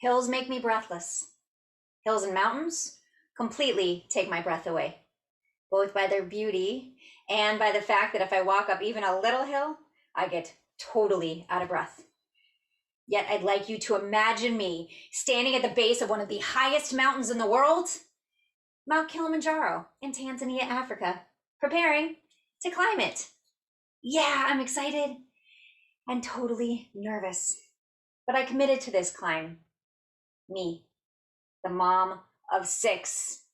Hills make me breathless. Hills and mountains completely take my breath away, both by their beauty and by the fact that if I walk up even a little hill, I get totally out of breath. Yet I'd like you to imagine me standing at the base of one of the highest mountains in the world, Mount Kilimanjaro in Tanzania, Africa, preparing to climb it. Yeah, I'm excited and totally nervous, but I committed to this climb. Me, the mom of 6,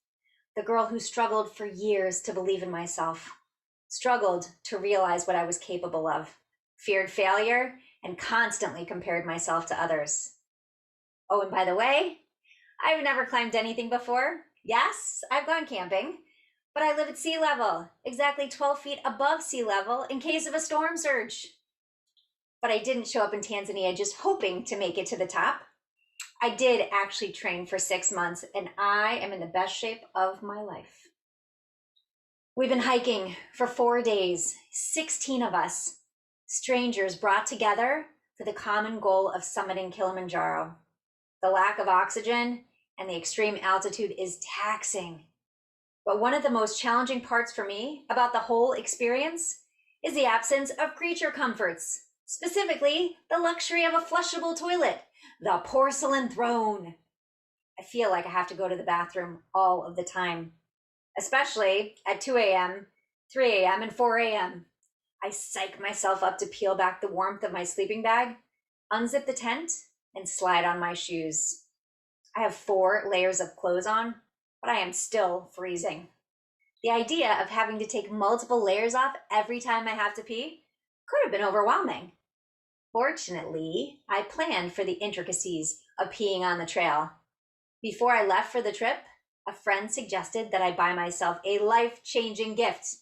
the girl who struggled for years to believe in myself, struggled to realize what I was capable of, feared failure, and constantly compared myself to others. Oh, and by the way, I've never climbed anything before. Yes, I've gone camping, but I live at sea level, exactly 12 feet above sea level in case of a storm surge. But I didn't show up in Tanzania just hoping to make it to the top. I did actually train for 6 months, and I am in the best shape of my life. We've been hiking for 4 days, 16 of us, strangers brought together for the common goal of summiting Kilimanjaro. The lack of oxygen and the extreme altitude is taxing. But one of the most challenging parts for me about the whole experience is the absence of creature comforts, specifically the luxury of a flushable toilet, the porcelain throne. I feel like I have to go to the bathroom all of the time, especially at 2 a.m., 3 a.m., and 4 a.m. I psych myself up to peel back the warmth of my sleeping bag, unzip the tent, and slide on my shoes. I have 4 layers of clothes on, but I am still freezing. The idea of having to take multiple layers off every time I have to pee could have been overwhelming. Fortunately, I planned for the intricacies of peeing on the trail. Before I left for the trip, a friend suggested that I buy myself a life-changing gift,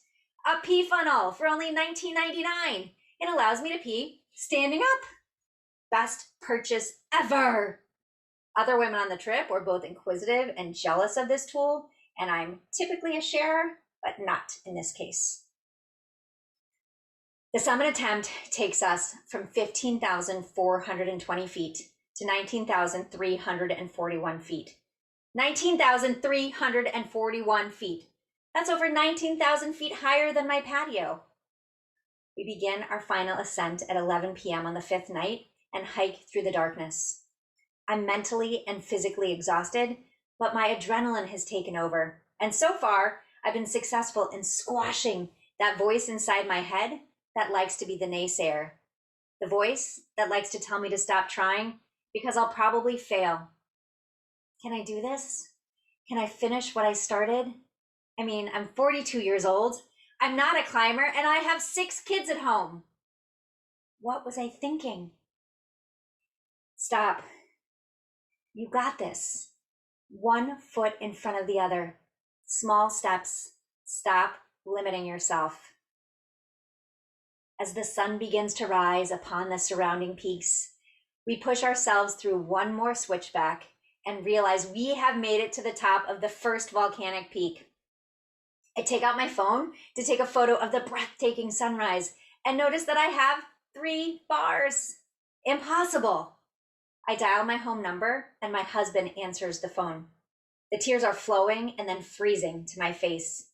a pee funnel for only $19.99. It allows me to pee standing up. Best purchase ever. Other women on the trip were both inquisitive and jealous of this tool, and I'm typically a sharer, but not in this case. The summit attempt takes us from 15,420 feet to 19,341 feet. 19,341 feet. That's over 19,000 feet higher than my patio. We begin our final ascent at 11 p.m. on the 5th night and hike through the darkness. I'm mentally and physically exhausted, but my adrenaline has taken over. And so far, I've been successful in squashing that voice inside my head that likes to be the naysayer. The voice that likes to tell me to stop trying because I'll probably fail. Can I do this? Can I finish what I started? I mean, I'm 42 years old. I'm not a climber, and I have 6 kids at home. What was I thinking? Stop. You got this. 1 foot in front of the other. Small steps. Stop limiting yourself. As the sun begins to rise upon the surrounding peaks, we push ourselves through one more switchback and realize we have made it to the top of the first volcanic peak. I take out my phone to take a photo of the breathtaking sunrise and notice that I have 3 bars. Impossible. I dial my home number and my husband answers the phone. The tears are flowing and then freezing to my face.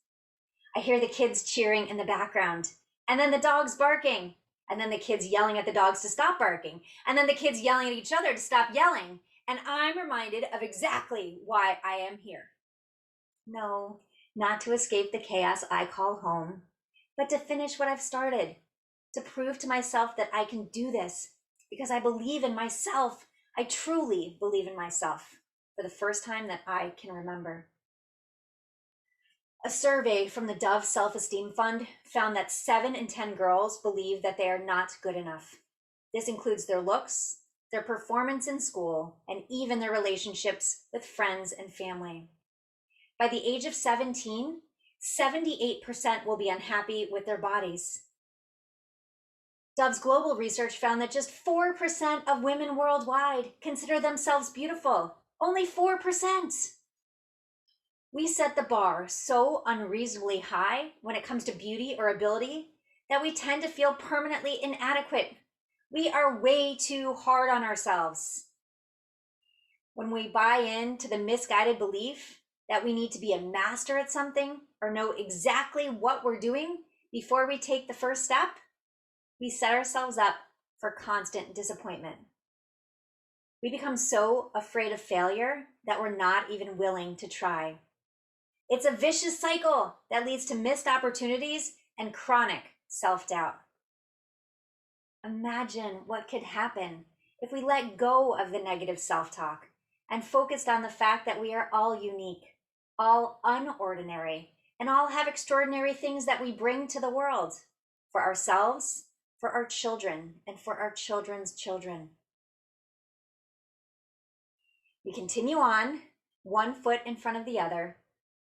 I hear the kids cheering in the background, and then the dogs barking, and then the kids yelling at the dogs to stop barking, and then the kids yelling at each other to stop yelling. And I'm reminded of exactly why I am here. No, not to escape the chaos I call home, but to finish what I've started, to prove to myself that I can do this because I believe in myself. I truly believe in myself for the first time that I can remember. A survey from the Dove Self-Esteem Fund found that 7 in 10 girls believe that they are not good enough. This includes their looks, their performance in school, and even their relationships with friends and family. By the age of 17, 78% will be unhappy with their bodies. Dove's global research found that just 4% of women worldwide consider themselves beautiful. Only 4%. We set the bar so unreasonably high when it comes to beauty or ability that we tend to feel permanently inadequate. We are way too hard on ourselves. when we buy into the misguided belief that we need to be a master at something or know exactly what we're doing before we take the first step, we set ourselves up for constant disappointment. We become so afraid of failure that we're not even willing to try. It's a vicious cycle that leads to missed opportunities and chronic self-doubt. Imagine what could happen if we let go of the negative self-talk and focused on the fact that we are all unique, all unordinary, and all have extraordinary things that we bring to the world for ourselves, for our children, and for our children's children. We continue on, one foot in front of the other,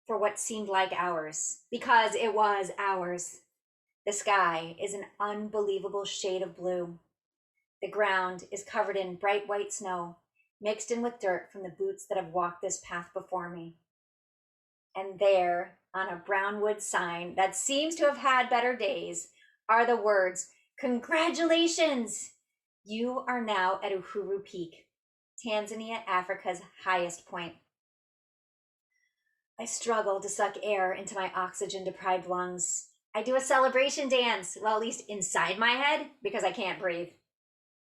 for what seemed like hours, because it was hours. The sky is an unbelievable shade of blue. The ground is covered in bright white snow, mixed in with dirt from the boots that have walked this path before me. And there, on a brown wood sign that seems to have had better days, are the words, "Congratulations! You are now at Uhuru Peak, Tanzania, Africa's highest point." I struggle to suck air into my oxygen-deprived lungs. I do a celebration dance, well, at least inside my head, because I can't breathe.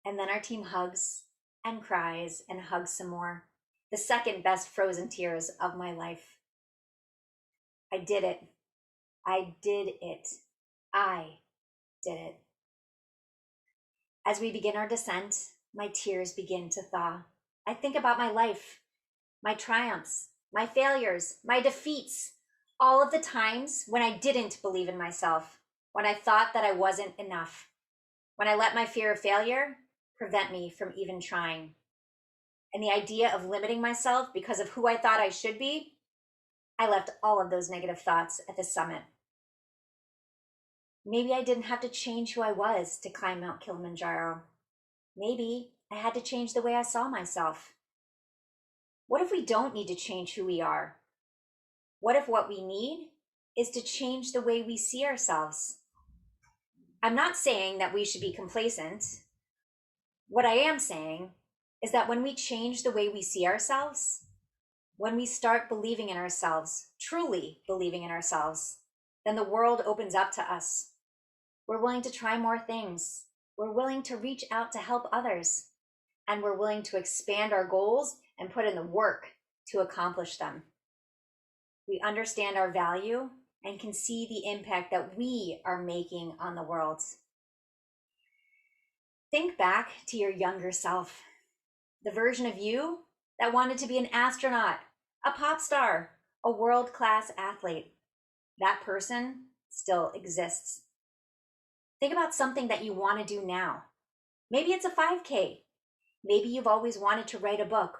And then our team hugs and cries and hugs some more. The second best frozen tears of my life. I did it. I did it. I did it. As we begin our descent, my tears begin to thaw. I think about my life, my triumphs, my failures, my defeats, all of the times when I didn't believe in myself, when I thought that I wasn't enough, when I let my fear of failure prevent me from even trying. And the idea of limiting myself because of who I thought I should be, I left all of those negative thoughts at the summit. Maybe I didn't have to change who I was to climb Mount Kilimanjaro. Maybe I had to change the way I saw myself. What if we don't need to change who we are? What if what we need is to change the way we see ourselves? I'm not saying that we should be complacent. What I am saying is that when we change the way we see ourselves, when we start believing in ourselves, truly believing in ourselves, then the world opens up to us. We're willing to try more things. We're willing to reach out to help others. And we're willing to expand our goals and put in the work to accomplish them. We understand our value and can see the impact that we are making on the world. Think back to your younger self, the version of you that wanted to be an astronaut, a pop star, a world-class athlete. That person still exists. Think about something that you want to do now. Maybe it's a 5K. Maybe you've always wanted to write a book,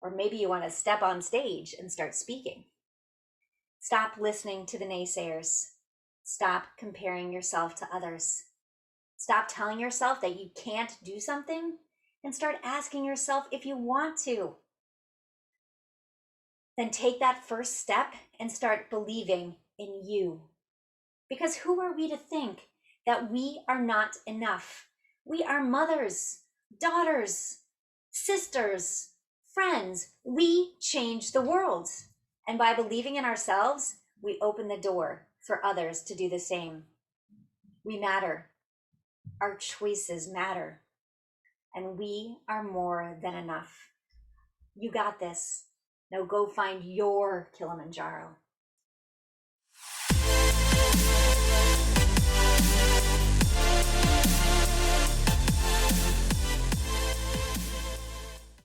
or maybe you want to step on stage and start speaking. Stop listening to the naysayers. Stop comparing yourself to others. Stop telling yourself that you can't do something and start asking yourself if you want to. Then take that first step and start believing in you. Because who are we to think that we are not enough? We are mothers, daughters, sisters, friends. We change the world. And by believing in ourselves, we open the door for others to do the same. We matter. Our choices matter. And we are more than enough. You got this. Now go find your Kilimanjaro.